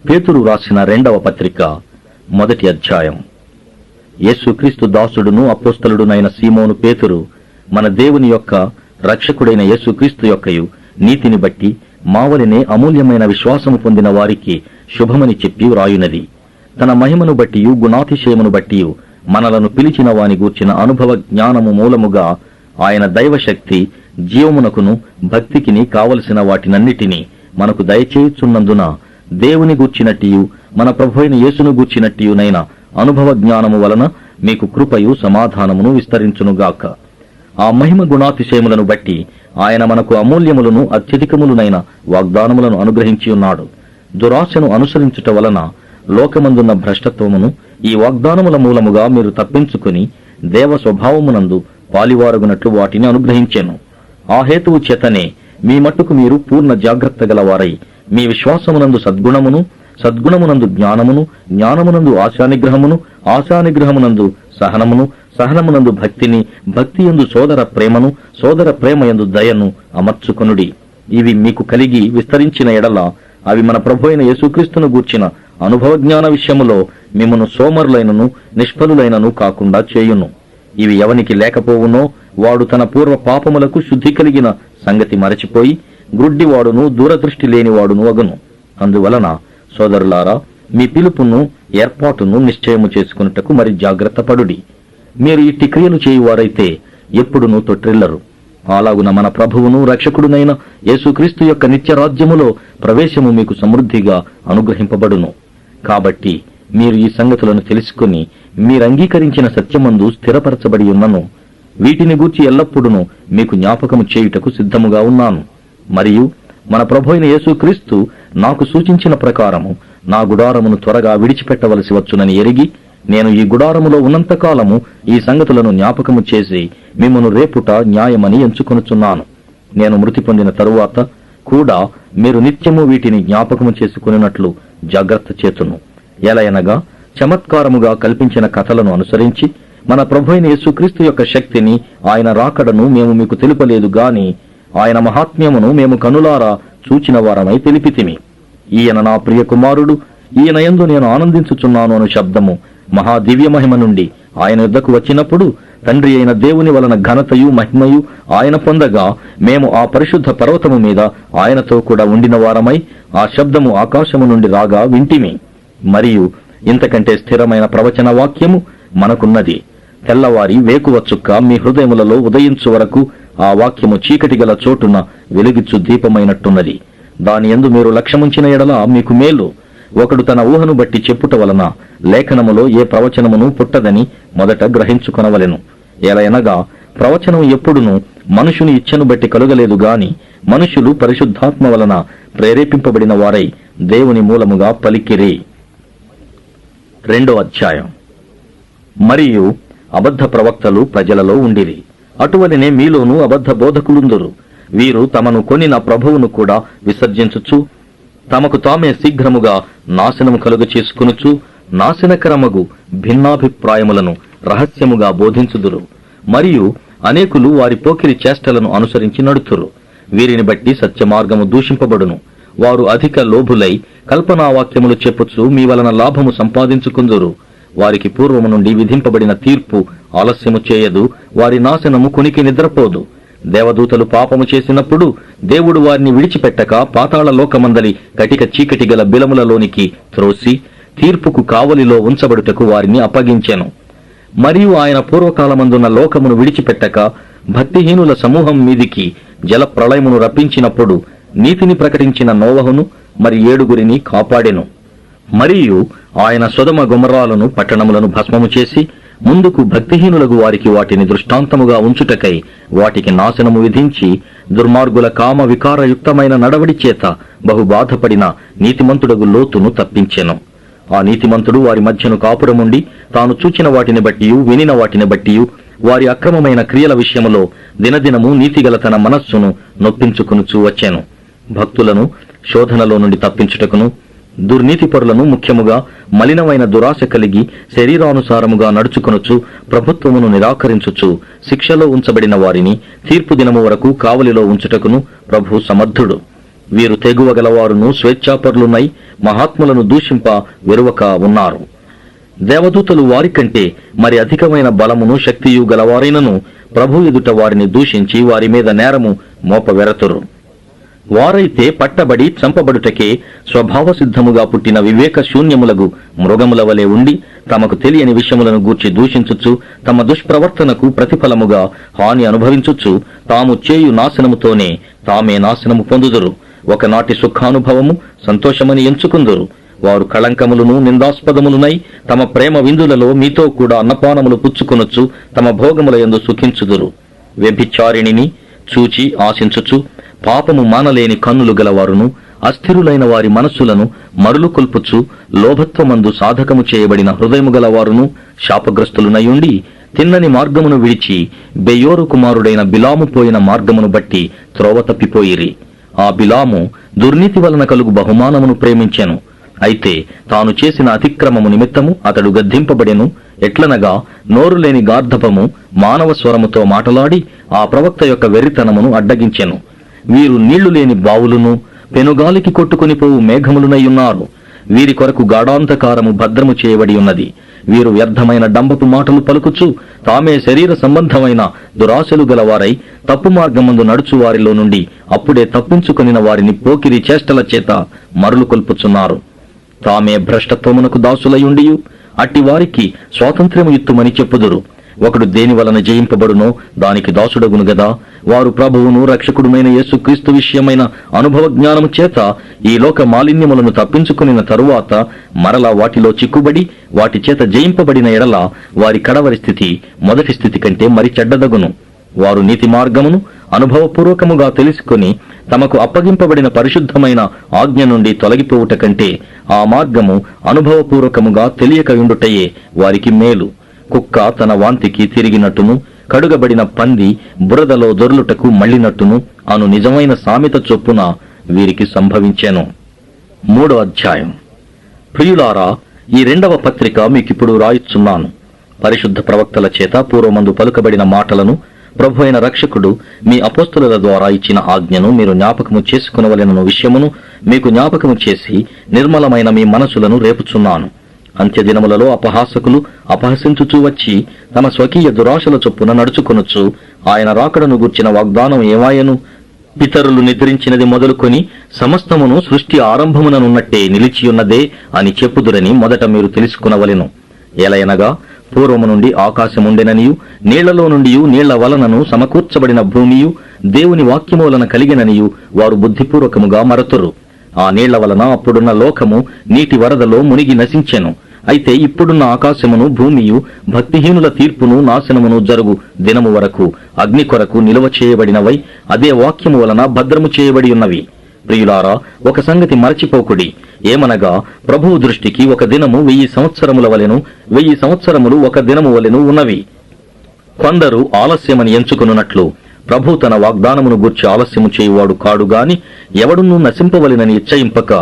పేతురు రాసిన 2వ పత్రిక 1వ అధ్యాయం. యేసుక్రీస్తు దాసుడును అపోస్తలుడునైన సీమోను పేతురు, మన దేవుని యొక్క రక్షకుడైన యేసుక్రీస్తు యొక్కయు నీతిని బట్టి మావలినే అమూల్యమైన విశ్వాసము పొందిన వారికి శుభమని చెప్పి వ్రాయునది. తన మహిమను బట్టియు గుణాతిశయమును బట్టియు మనలను పిలిచిన వాని గూర్చిన అనుభవ జ్ఞానము మూలముగా ఆయన దైవశక్తి జీవమునకును భక్తికిని కావలసిన వాటినన్నిటినీ మనకు దయచేయుచున్నందున దేవుని గూర్చినట్టియు మన ప్రభువైన యేసును గూర్చినట్టియునైన అనుభవ జ్ఞానము వలన మీకు కృపయు సమాధానమును విస్తరించునుగాక. ఆ మహిమ గుణాతిశయములను బట్టి ఆయన మనకు అమూల్యములను అత్యధికములునైన వాగ్దానములను అనుగ్రహించి ఉన్నాడు. దురాశను అనుసరించుట వలన లోకమందున్న భ్రష్టత్వమును ఈ వాగ్దానముల మూలముగా మీరు తప్పించుకుని దేవ స్వభావమునందు పాలివారగునట్లు వాటిని అనుగ్రహించెను. ఆ హేతువు చేతనే మీ మట్టుకు మీరు పూర్ణ జాగ్రత్త గలవారై మీ విశ్వాసమునందు సద్గుణమును, సద్గుణమునందు జ్ఞానమును, జ్ఞానమునందు ఆశానిగ్రహమును, ఆశానిగ్రహమునందు సహనమును, సహనమునందు భక్తిని, భక్తియందు సోదర ప్రేమను, సోదర ప్రేమయందు దయను అమర్చుకొనుడి. ఇవి మీకు కలిగి విస్తరించిన ఎడల అవి మన ప్రభువైన యేసుక్రీస్తును గూర్చిన అనుభవ జ్ఞాన విషయములో మిమ్మను సోమరులైనను నిష్ఫలులైనను కాకుండా చేయును. ఇవి ఎవనికి లేకపోవునో వాడు తన పూర్వ పాపములకు శుద్ధి కలిగిన సంగతి మరచిపోయి గ్రుడ్డివాడును దూరదృష్టి లేనివాడును అగును. అందువలన సోదరులారా, మీ పిలుపును ఏర్పాటును నిశ్చయము చేసుకున్నటకు మరి జాగ్రత్త పడుడి. మీరు ఇట్టి క్రియలు చేయువారైతే ఎప్పుడునూ తొట్టిల్లరు. అలాగున మన ప్రభువును రక్షకుడునైన యేసుక్రీస్తు యొక్క నిత్యరాజ్యములో ప్రవేశము మీకు సమృద్ధిగా అనుగ్రహింపబడును. కాబట్టి మీరు ఈ సంగతులను తెలుసుకుని మీరంగీకరించిన సత్యమందు స్థిరపరచబడి ఉన్నను. వీటిని గూర్చి ఎల్లప్పుడూ మీకు జ్ఞాపకము చేయుటకు సిద్ధముగా ఉన్నాను. మరియు మన ప్రభువైన యేసుక్రీస్తు నాకు సూచించిన ప్రకారము నా గుడారమును త్వరగా విడిచిపెట్టవలసి వచ్చునని ఎరిగి నేను ఈ గుడారములో ఉన్నంతకాలము ఈ సంగతులను జ్ఞాపకము చేసి మిమ్మను రేపుట న్యాయమని ఎంచుకొనుచున్నాను. నేను మృతి పొందిన తరువాత కూడా మీరు నిత్యము వీటిని జ్ఞాపకము చేసుకున్నట్లు జాగ్రత్త చేతును. ఎలయనగా చమత్కారముగా కల్పించిన కథలను అనుసరించి మన ప్రభువైన యేసుక్రీస్తు యొక్క శక్తిని, ఆయన రాకడను మేము మీకు తెలుపలేదు గాని ఆయన మహాత్మ్యమును మేము కనులారా చూచిన వారమై తెలిపితిమి. ఈయన నా ప్రియ కుమారుడు, ఈయన యందు నేను ఆనందించుచున్నాను అను శబ్దము మహా దివ్య మహిమ నుండి ఆయన యుద్ధకు వచ్చినప్పుడు తండ్రి అయిన దేవుని వలన ఘనతయు మహిమయు ఆయన పొందగా మేము ఆ పరిశుద్ధ పర్వతము మీద ఆయనతో కూడా ఉండిన వారమై ఆ శబ్దము ఆకాశము నుండి రాగా వింటిమి. మరియు ఇంతకంటే స్థిరమైన ప్రవచన వాక్యము మనకున్నది. తెల్లవారి వేకువ చుక్క మీ హృదయములలో ఉదయించు వరకు ఆ వాక్యము చీకటి గల చోటున వెలుగిచ్చు దీపమైనట్టున్నది. దాని యందు మీరు లక్ష్యముంచిన ఎడల మీకు మేలు. ఒకడు తన ఊహను బట్టి చెప్పుట వలన లేఖనములో ఏ ప్రవచనమును పుట్టదని మొదట గ్రహించుకొనవలెను. ఎలయనగా ప్రవచనం ఎప్పుడునూ మనుషుని ఇచ్ఛను బట్టి కలుగలేదు గాని మనుషులు పరిశుద్ధాత్మ వలన ప్రేరేపింపబడిన వారై దేవుని మూలముగా పలికిరి. 2వ అధ్యాయం. మరియు అబద్ధ ప్రవక్తలు ప్రజలలో ఉండిరి. అటువలనే మీలోనూ అబద్ధ బోధకులుందురు. వీరు తమను కొనిన ప్రభువును కూడా విసర్జించుచు తమకు తామే శీఘ్రముగా నాశనము కలుగ చేసుకునుచు నాశనకరమగు భిన్నాభిప్రాయములను రహస్యముగా బోధించుదురు. మరియు అనేకులు వారి పోకిరి చేష్టలను అనుసరించి నడుతురు. వీరిని బట్టి సత్యమార్గము దూషింపబడును. వారు అధిక లోభులై కల్పనావాక్యములు చెప్పుచు మీ వలన లాభము సంపాదించుకుందురు. వారికి పూర్వము నుండి విధింపబడిన తీర్పు ఆలస్యము చేయదు. వారి నాశనము కొనికి నిద్రపోదు. దేవదూతలు పాపము చేసినప్పుడు దేవుడు వారిని విడిచిపెట్టక పాతాళ లోకమందలి కటిక చీకటి గల బిలములలోనికి త్రోసి తీర్పుకు కావలిలో ఉంచబడుటకు వారిని అప్పగించెను. మరియు ఆయన పూర్వకాలమందున్న లోకమును విడిచిపెట్టక భక్తిహీనుల సమూహం మీదికి జల ప్రళయమును రప్పించినప్పుడు నీతిని ప్రకటించిన నోవహును మరి 7 కాపాడెను. మరియు ఆయన సొదొమ గొమొర్రాలను పట్టణములను భస్మము చేసి ముందుకు భక్తిహీనులకు వారికి వాటిని దృష్టాంతముగా ఉంచుటకై వాటికి నాశనము విధించి దుర్మార్గుల కామ వికారయుక్తమైన నడవడి చేత బహుబాధపడిన నీతిమంతుడగు లోతును తప్పించెను. ఆ నీతిమంతుడు వారి మధ్యను కాపురముండి తాను చూచిన వాటిని బట్టియు వినిన వాటిని బట్టియు వారి అక్రమమైన క్రియల విషయములో దినదినము నీతిగల తన మనస్సును నొప్పించుకునుచూ వచ్చాను. భక్తులను శోధనలో నుండి తప్పించుటకును దుర్నీతిపరులను ముఖ్యముగా మలినమైన దురాశ కలిగి శరీరానుసారముగా నడుచుకొనుచు ప్రభుత్వమును నిరాకరించుచు శిక్షలో ఉంచబడిన వారిని తీర్పు దినము వరకు కావలిలో ఉంచుటకును ప్రభు సమర్థుడు. వీరు తెగువగలవారును స్వేచ్ఛాపరులునై మహాత్ములను దూషింప వెరువక ఉన్నారు. దేవదూతలు వారికంటే మరి అధికమైన బలమును శక్తియు గలవారైనను ప్రభు ఎదుట వారిని దూషించి వారి మీద నేరము మోపవెరతురు. వారైతే పట్టబడి చంపబడుటకే స్వభావ సిద్ధముగా పుట్టిన వివేక శూన్యములగు మృగముల వలె ఉండి తమకు తెలియని విషయములను గూర్చి దూషించుచు తమ దుష్ప్రవర్తనకు ప్రతిఫలముగా హాని అనుభవించుచు తాము చేయు నాశనముతోనే తామే నాశనము పొందుదురు. ఒకనాటి సుఖానుభవము సంతోషమని ఎంచుకుందురు. వారు కళంకములను నిందాస్పదములునై తమ ప్రేమ విందులలో మీతో కూడా అన్నపానములు పుచ్చుకొనొచ్చు తమ భోగముల యందు సుఖించుదురు. వ్యభిచారిణిని చూచి ఆశించుచు పాపము మానలేని కన్నులు గలవారును అస్థిరులైన వారి మనస్సులను మరులు కొల్పుచు లోభత్వమందు సాధకము చేయబడిన హృదయము గలవారును శాపగ్రస్తులునయుండి తిన్నని మార్గమును విడిచి బెయోరు కుమారుడైన బిలాము పోయిన మార్గమును బట్టి త్రోవ తప్పిపోయిరి. ఆ బిలాము దుర్నీతి వలన కలుగు బహుమానమును ప్రేమించెను. అయితే తాను చేసిన అతిక్రమము నిమిత్తము అతడు గద్దింపబడెను. ఎట్లనగా నోరులేని గార్ధపము మానవ స్వరముతో మాటలాడి ఆ ప్రవక్త యొక్క వెర్రితనమును అడ్డగించెను. వీరు నీళ్లు లేని బావులును పెనుగాలికి కొట్టుకుని పోవు మేఘములునయ్యున్నారు. వీరి కొరకు గాఢాంధకారము భద్రము చేయబడి ఉన్నది. వీరు వ్యర్థమైన డంబపు మాటలు పలుకుచు తామే శరీర సంబంధమైన దురాశలు గలవారై తప్పు మార్గమందు నడుచు వారిలో నుండి అప్పుడే తప్పించుకొనిన వారిని పోకిరి చేష్టల చేత మరులు కొల్పుచున్నారు. తామే భ్రష్టత్వమునకు దాసులయుండియు అట్టి వారికి స్వాతంత్ర్యము ఇత్తుమని చెప్పుదురు. ఒకడు దేని వలన జయింపబడునో దానికి దాసుడగును గదా. వారు ప్రభువును రక్షకుడుమైన యేసుక్రీస్తు విషయమైన అనుభవ జ్ఞానము చేత ఈ లోక మాలిన్యములను తప్పించుకునిన తరువాత మరలా వాటిలో చిక్కుబడి వాటి చేత జయింపబడిన ఎడల వారి కడవరి స్థితి మొదటి స్థితి కంటే మరి చెడ్డదగును. వారు నీతి మార్గమును అనుభవపూర్వకముగా తెలుసుకొని తమకు అప్పగింపబడిన పరిశుద్ధమైన ఆజ్ఞ నుండి తొలగిపోవుట కంటే ఆ మార్గము అనుభవపూర్వకముగా తెలియకయుండుటయే వారికి మేలు. కుక్క తన వాంతికి తిరిగినట్టును కడుగబడిన పంది బురదలో దొర్లుటకు మళ్లినట్టును అను నిజమైన సామెత చొప్పున వీరికి సంభవించెను. 3వ అధ్యాయం. ప్రియులారా, ఈ 2వ పత్రిక మీకిప్పుడు రాయిచున్నాను. పరిశుద్ధ ప్రవక్తల చేత పూర్వమందు పలుకబడిన మాటలను ప్రభు అయిన రక్షకుడు మీ అపోస్తలుల ద్వారా ఇచ్చిన ఆజ్ఞను మీరు జ్ఞాపకము చేసుకునవలెనను విషయమును మీకు జ్ఞాపకము చేసి నిర్మలమైన మీ మనసులను రేపుచున్నాను. అంత్యదినములలో అపహాసకులు అపహసించుచూ వచ్చి తమ స్వకీయ దురాశల చొప్పున నడుచుకొనొచ్చు. ఆయన రాకడను గూర్చిన వాగ్దానం ఏమాయను? పితరులు నిద్రించినది మొదలుకొని సమస్తమును సృష్టి ఆరంభముననున్నట్టే నిలిచియున్నదే అని చెప్పుదురని మొదట మీరు తెలుసుకునవలెను. ఎలయనగా పూర్వము నుండి ఆకాశముండెననియు నీళ్లలో నుండి నీళ్ల వలనను సమకూర్చబడిన భూమియు దేవుని వాక్యము వలన కలిగిననియు వారు బుద్ధిపూర్వకముగా మరతురు. ఆ నీళ్ల వలన అప్పుడున్న లోకము నీటి వరదలో మునిగి నశించెను. అయితే ఇప్పుడున్న ఆకాశమును భూమియు భక్తిహీనుల తీర్పును నాశనమును జరుగు దినము వరకు అగ్ని కొరకు నిలువ చేయబడినవై అదే వాక్యము వలన భద్రము చేయబడి ఉన్నవి. ప్రియులారా, ఒక సంగతి మరచిపోకుడి. ఏమనగా ప్రభువు దృష్టికి ఒక దినము 1000 సంవత్సరముల వలెను 1000 సంవత్సరములు ఒక దినము వలెను ఉన్నవి. కొందరు ఆలస్యమని ఎంచుకున్నట్లు ప్రభు తన వాగ్దానమును గూర్చి ఆలస్యము చేయువాడు కాడు గాని ఎవడునూ నశింపవలెనని ఇచ్చయింపక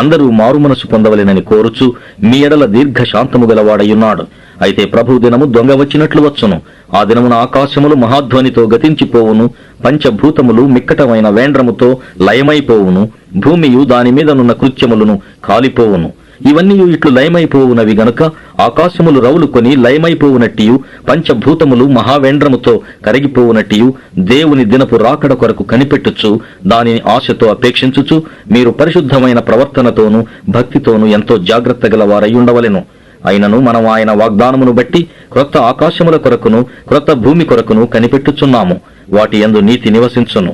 అందరూ మారుమనసు పొందవలెనని కోరుచు మీ ఎడల దీర్ఘ శాంతము గలవాడయున్నాడు. అయితే ప్రభు దినము దొంగ వచ్చినట్లు వచ్చును. ఆ దినమున ఆకాశములు మహాధ్వనితో గతించిపోవును, పంచభూతములు మిక్కటమైన వేండ్రముతో లయమైపోవును, భూమియు దాని మీదనున్న కృత్యములను కాలిపోవును. ఇవన్నీ ఇట్లు లయమైపోవునవి గనుక ఆకాశములు రవులుకొని లయమైపోవునట్టియు పంచభూతములు మహావేండ్రముతో కరిగిపోవునట్టియు దేవుని దినపు రాకడ కొరకు కనిపెట్టుచు దానిని ఆశతో అపేక్షించుచు మీరు పరిశుద్ధమైన ప్రవర్తనతోనూ భక్తితోనూ ఎంతో జాగ్రత్త గలవారై ఉండవలెను. అయినను మనం ఆయన వాగ్దానమును బట్టి క్రొత్త ఆకాశముల కొరకును క్రొత్త భూమి కొరకును కనిపెట్టుచున్నాము. వాటి యందు నీతి నివసించును.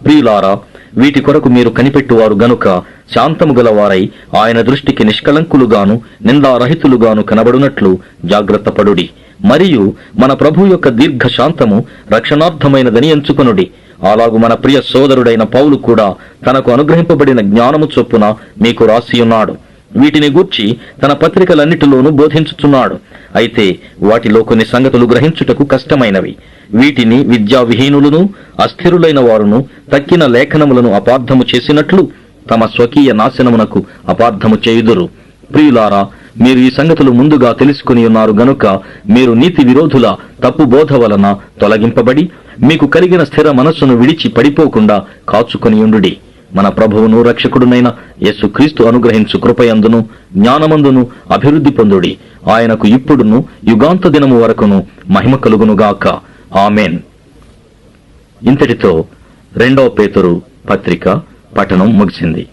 ప్రియులారా, వీటి కొరకు మీరు కనిపెట్టువారు గనుక శాంతము గలవారై ఆయన దృష్టికి నిష్కళంకులుగాను నిందారహితులుగాను కనబడునట్లు జాగ్రత్తపడుడి. మరియు మన ప్రభు యొక్క దీర్ఘ శాంతము రక్షణార్థమైనదని ఎంచుకొనుడి. అలాగు మన ప్రియ సోదరుడైన పౌలు కూడా తనకు అనుగ్రహింపబడిన జ్ఞానము చొప్పున మీకు రాసియున్నాడు. వీటిని గూర్చి తన పత్రికలన్నిటిలోనూ బోధించుచున్నాడు. అయితే వాటిలో కొన్ని సంగతులు గ్రహించుటకు కష్టమైనవి. వీటిని విద్యా విహీనులను అస్థిరులైన వారును తక్కిన లేఖనములను అపార్థము చేసినట్లు తమ స్వకీయ నాశనమునకు అపార్థము చేయుదురు. ప్రియులారా, మీరు ఈ సంగతులు ముందుగా తెలుసుకుని ఉన్నారు గనుక మీరు నీతి విరోధుల తప్పు బోధ వలన తొలగింపబడి మీకు కలిగిన స్థిర మనస్సును విడిచి పడిపోకుండా కాచుకొనియుండుడి. మన ప్రభువును రక్షకుడునైన యేసుక్రీస్తు అనుగ్రహించు కృపయందును జ్ఞానమందును అభివృద్ధి పొందుడి. ఆయనకు ఇప్పుడును యుగాంత దినము వరకును మహిమ కలుగునుగాక. ఆమేన్. ఇంతటితో 2వ పేతురు పత్రిక పఠనం ముగిసింది.